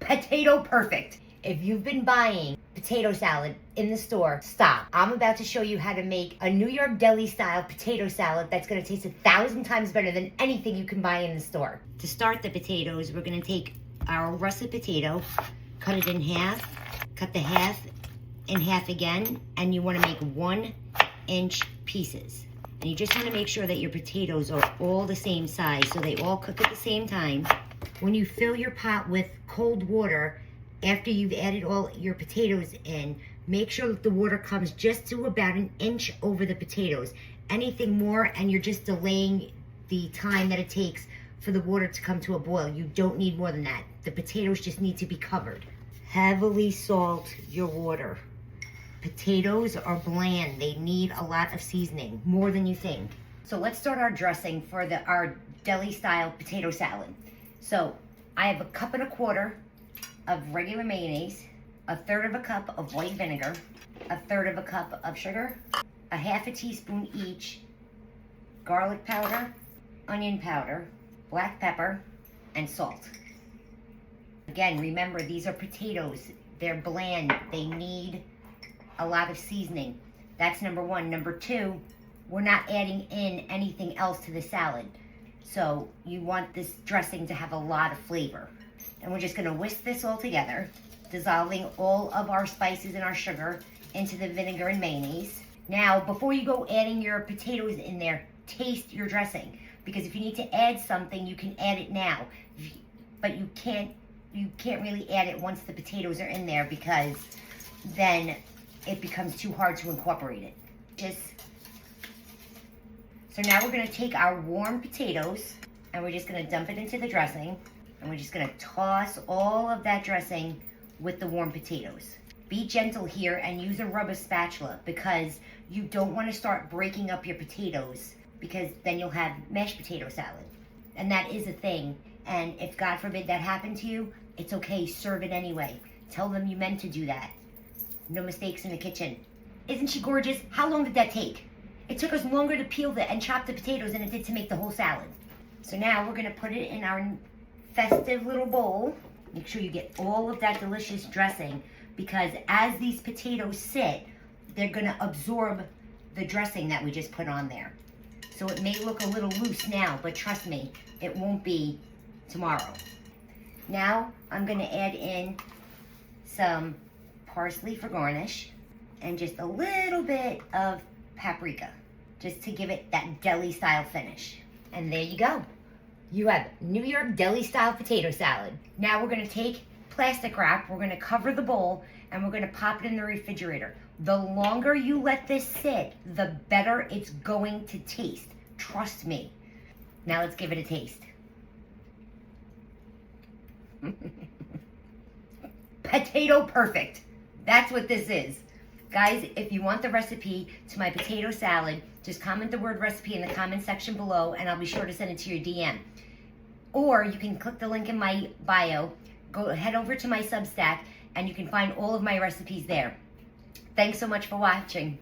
Potato perfect. If you've been buying potato salad in the store, stop. I'm about to show you how to make a New York deli style potato salad that's gonna taste 1,000 times better than anything you can buy in the store. To start the potatoes, we're gonna take our russet potato, cut it in half, cut the half in half again, and you wanna make 1-inch pieces. And you just wanna make sure that your potatoes are all the same size so they all cook at the same time. When you fill your pot with cold water, after you've added all your potatoes in, make sure that the water comes just to about 1 inch over the potatoes. Anything more and you're just delaying the time that it takes for the water to come to a boil. You don't need more than that. The potatoes just need to be covered. Heavily salt your water. Potatoes are bland. They need a lot of seasoning, more than you think. So let's start our dressing for our deli style potato salad. So I have 1.25 cups of regular mayonnaise, 1/3 cup of white vinegar, 1/3 cup of sugar, 1/2 teaspoon each garlic powder, onion powder, black pepper, and salt. Again, remember, these are potatoes. They're bland. They need a lot of seasoning. That's number one. Number two, we're not adding in anything else to the salad. So you want this dressing to have a lot of flavor. And we're just gonna whisk this all together, dissolving all of our spices and our sugar into the vinegar and mayonnaise. Now, before you go adding your potatoes in there, taste your dressing. Because if you need to add something, you can add it now. But you can't really add it once the potatoes are in there because then it becomes too hard to incorporate it. So now we're gonna take our warm potatoes and we're just gonna dump it into the dressing. And we're just gonna toss all of that dressing with the warm potatoes. Be gentle here and use a rubber spatula because you don't wanna start breaking up your potatoes because then you'll have mashed potato salad. And that is a thing. And if God forbid that happened to you, it's okay, serve it anyway. Tell them you meant to do that. No mistakes in the kitchen. Isn't she gorgeous? How long did that take? It took us longer to peel and chop the potatoes than it did to make the whole salad. So now we're gonna put it in our festive little bowl. Make sure you get all of that delicious dressing because as these potatoes sit, they're gonna absorb the dressing that we just put on there. So it may look a little loose now, but trust me, it won't be tomorrow. Now I'm gonna add in some parsley for garnish and just a little bit of paprika, just to give it that deli style finish. And there you go. You have New York deli style potato salad. Now we're gonna take plastic wrap, we're gonna cover the bowl, and we're gonna pop it in the refrigerator. The longer you let this sit, the better it's going to taste. Trust me. Now let's give it a taste. Potato perfect. That's what this is. Guys, if you want the recipe to my potato salad, just comment the word recipe in the comment section below and I'll be sure to send it to your DM. Or you can click the link in my bio, head over to my Substack, and you can find all of my recipes there. Thanks so much for watching.